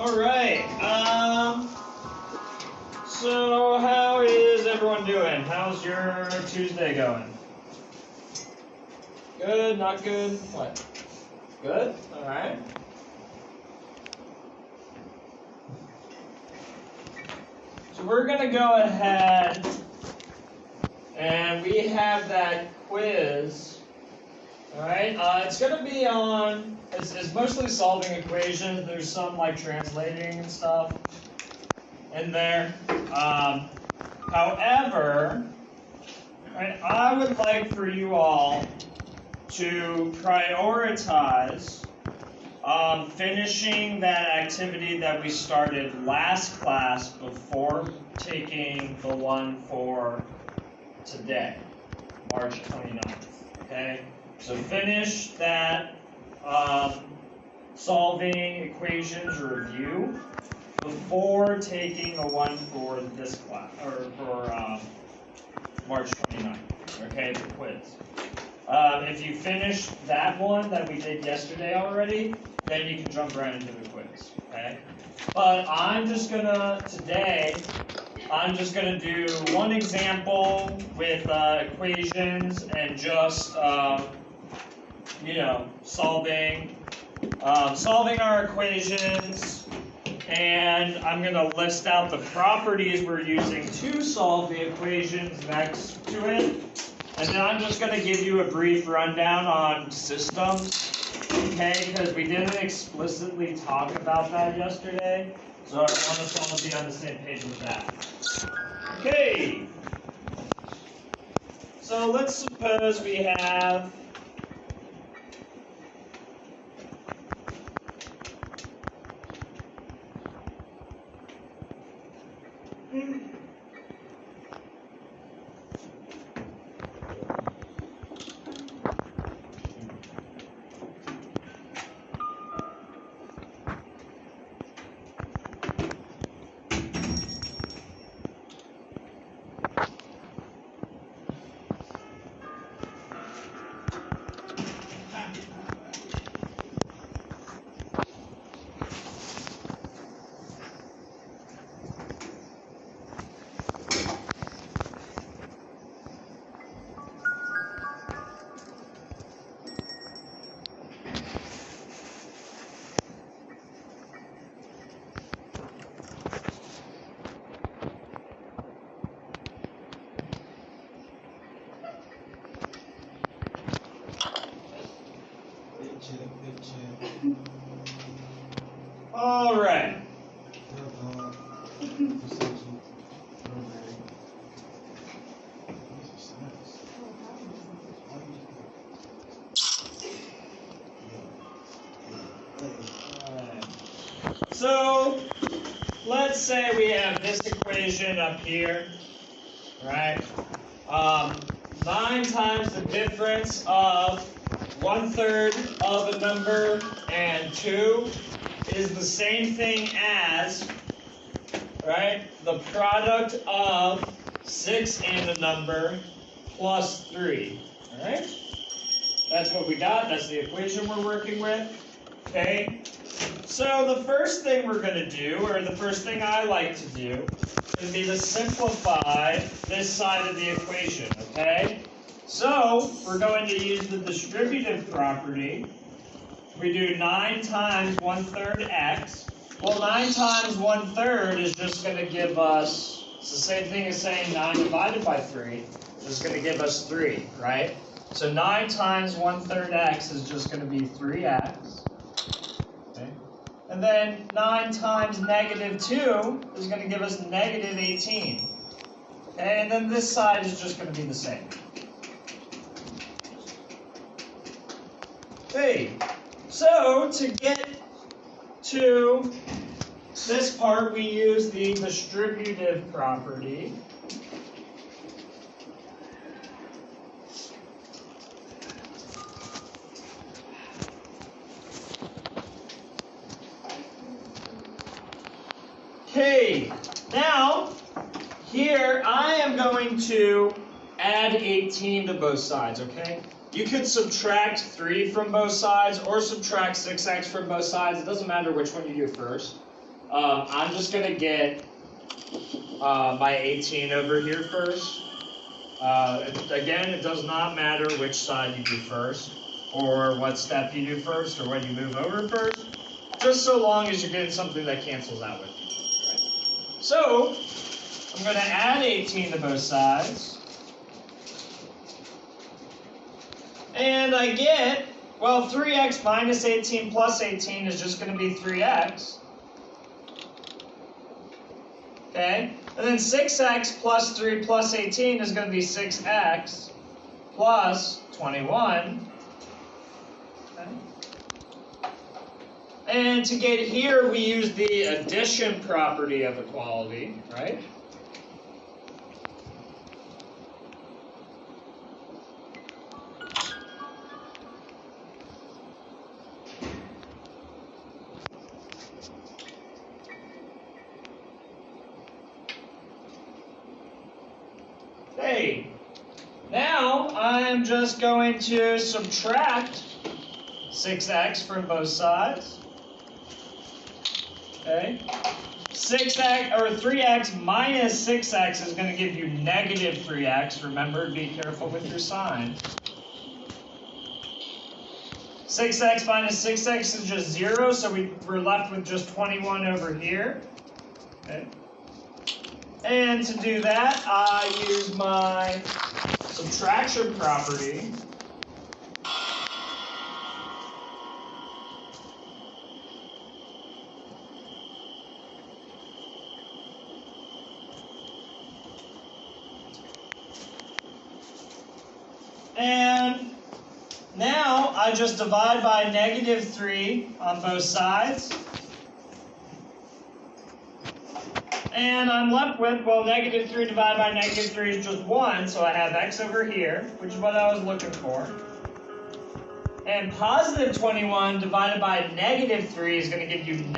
All right. So how is everyone doing? How's your Tuesday going? Good, not good? What? Good? All right. So we're going to go ahead and we have that quiz. All right. It's going to be on, it's mostly solving equations. There's some like translating and stuff in there. However, right, I would like for you all to prioritize finishing that activity that we started last class before taking the one for today, March 29th. Okay? So finish that solving equations review before taking the one for this class, or for March 29th, okay, the quiz. If you finish that one that we did yesterday already, then you can jump right into the quiz, okay? But today, I'm just gonna do one example with equations and just, solving our equations, and I'm going to list out the properties we're using to solve the equations next to it, and then I'm just going to give you a brief rundown on systems, okay, because we didn't explicitly talk about that yesterday, so I want us all to be on the same page with that. Okay, so let's suppose we have all right. So let's say we have this equation up here, right? 9 times the difference of 1/3 of a number and 2 is the same thing as, right, the product of 6 and a number plus 3, all right? That's what we got. That's the equation we're working with, okay? So the first thing we're going to do, or the first thing I like to do, is to simplify this side of the equation, okay? So we're going to use the distributive property. We do 9 times 1/3 x. Well, 9 times 1/3 is just going to give us, it's the same thing as saying 9 divided by 3. It's going to give us 3, right? So 9 times 1/3 x is just going to be 3x. Okay? And then 9 times -2 is going to give us -18. Okay? And then this side is just going to be the same. Okay. So to get to this part, we use the distributive property. Okay, now here I am going to add 18 to both sides, okay? You could subtract 3 from both sides or subtract 6x from both sides. It doesn't matter which one you do first. I'm just going to get my 18 over here first. Again, it does not matter which side you do first, or what step you do first, or when you move over first, just so long as you're getting something that cancels out with you. Right? So, I'm going to add 18 to both sides. And I get, well, 3x minus 18 plus 18 is just going to be 3x. Okay? And then 6x plus 3 plus 18 is going to be 6x plus 21. Okay? And to get here, we use the addition property of equality, right? Okay, now I'm just going to subtract 6x from both sides. Okay, 6x or 3x minus 6x is going to give you negative 3x. Remember, be careful with your sign. 6x minus 6x is just 0, so we're left with just 21 over here. Okay. And to do that, I use my subtraction property. And now I just divide by negative 3 on both sides. And I'm left with, well, negative 3 divided by negative 3 is just 1, so I have x over here, which is what I was looking for. And positive 21 divided by negative 3 is going to give you negative